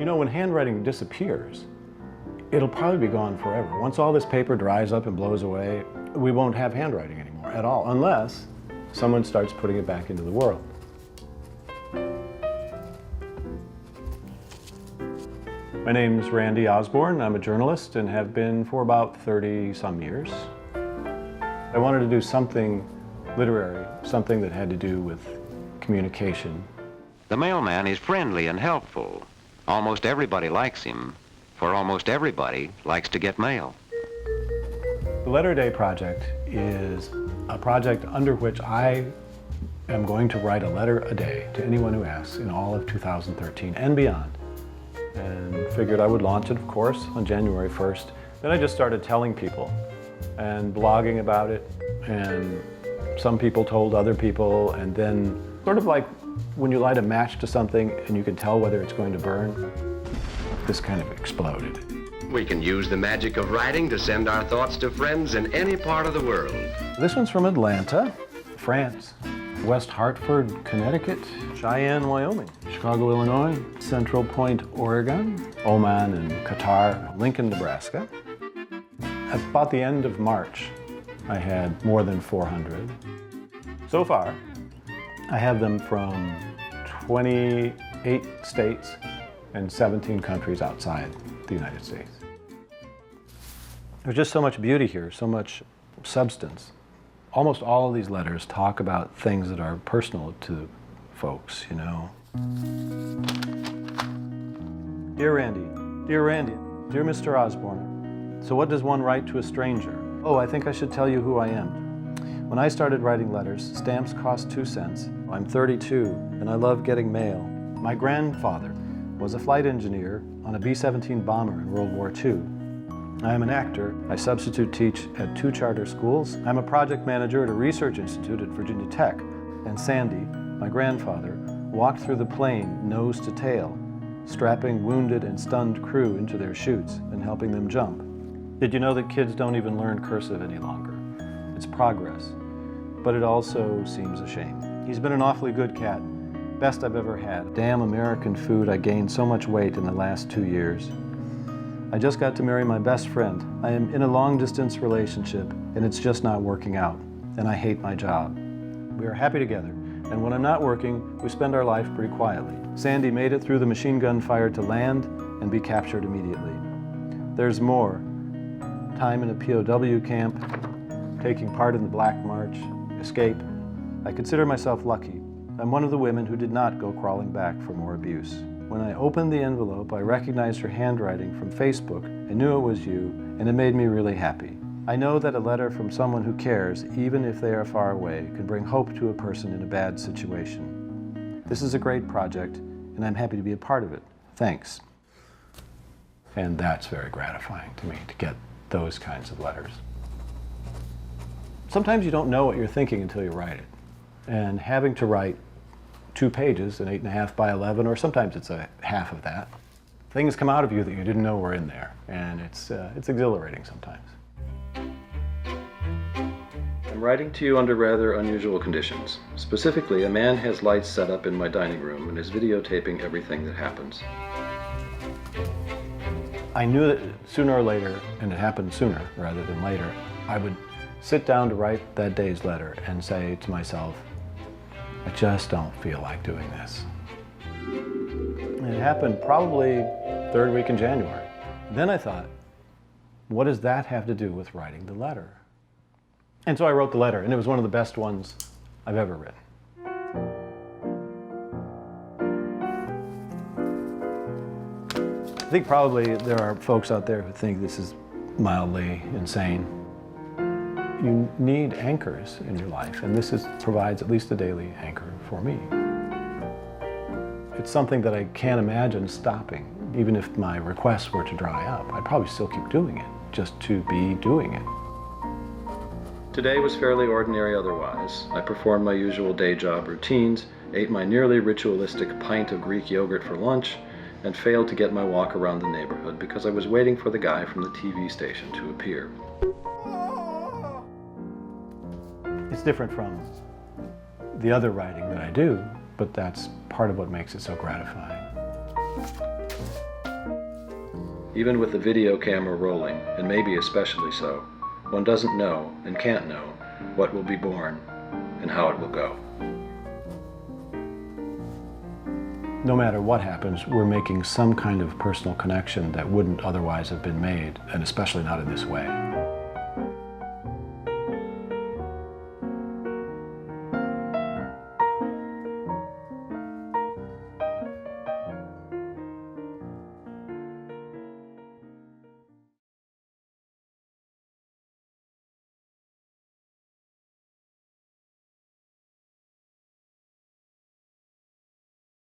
know, when handwriting disappears, it'll probably be gone forever. Once all this paper dries up and blows away, we won't have handwriting anymore at all, unless someone starts putting it back into the world. My name's Randy Osborne. I'm a journalist and have been for about 30-some years. I wanted to do something literary, something that had to do with communication. The mailman is friendly and helpful. Almost everybody likes him, for almost everybody likes to get mail. The Letter a Day Project is a project under which I am going to write a letter a day to anyone who asks in all of 2013 and beyond. And figured I would launch it, of course, on January 1st. Then I just started telling people and blogging about it, and some people told other people, and then sort of like when you light a match to something and you can tell whether it's going to burn, this kind of exploded. We can use the magic of writing to send our thoughts to friends in any part of the world. This one's from Atlanta, France, West Hartford, Connecticut, Cheyenne, Wyoming, Chicago, Illinois, Central Point, Oregon, Oman and Qatar, Lincoln, Nebraska. At about the end of March, I had more than 400. So far, I have them from 28 states and 17 countries outside the United States. There's just so much beauty here, so much substance. Almost all of these letters talk about things that are personal to folks, you know. Dear Randy, dear Mr. Osborne, so what does one write to a stranger? Oh, I think I should tell you who I am. When I started writing letters, stamps cost 2 cents. I'm 32, and I love getting mail. My grandfather was a flight engineer on a B-17 bomber in World War II. I am an actor. I substitute teach at 2 charter schools. I'm a project manager at a research institute at Virginia Tech. And Sandy, my grandfather, walked through the plane nose to tail, strapping wounded and stunned crew into their chutes and helping them jump. Did you know that kids don't even learn cursive any longer? It's progress, but it also seems a shame. He's been an awfully good cat. Best I've ever had. Damn American food, I gained so much weight in the last 2 years. I just got to marry my best friend. I am in a long-distance relationship, and it's just not working out, and I hate my job. We are happy together, and when I'm not working, we spend our life pretty quietly. Sandy made it through the machine gun fire to land and be captured immediately. There's more. Time in a POW camp, taking part in the Black March, escape. I consider myself lucky. I'm one of the women who did not go crawling back for more abuse. When I opened the envelope, I recognized your handwriting from Facebook. I knew it was you, and it made me really happy. I know that a letter from someone who cares, even if they are far away, can bring hope to a person in a bad situation. This is a great project, and I'm happy to be a part of it. Thanks. And that's very gratifying to me, to get those kinds of letters. Sometimes you don't know what you're thinking until you write it. And having to write 2 pages, an 8.5 by 11, or sometimes it's a half of that. Things come out of you that you didn't know were in there, and it's exhilarating sometimes. I'm writing to you under rather unusual conditions. Specifically, a man has lights set up in my dining room and is videotaping everything that happens. I knew that sooner or later, and it happened sooner rather than later, I would sit down to write that day's letter and say to myself, I just don't feel like doing this. And it happened probably 3rd week in January. Then I thought, what does that have to do with writing the letter? And so I wrote the letter, and it was one of the best ones I've ever written. I think probably there are folks out there who think this is mildly insane. You need anchors in your life, and this provides at least a daily anchor for me. It's something that I can't imagine stopping. Even if my requests were to dry up, I'd probably still keep doing it, just to be doing it. Today was fairly ordinary otherwise. I performed my usual day job routines, ate my nearly ritualistic pint of Greek yogurt for lunch, and failed to get my walk around the neighborhood because I was waiting for the guy from the TV station to appear. It's different from the other writing that I do, but that's part of what makes it so gratifying. Even with the video camera rolling, and maybe especially so, one doesn't know and can't know what will be born and how it will go. No matter what happens, we're making some kind of personal connection that wouldn't otherwise have been made, and especially not in this way.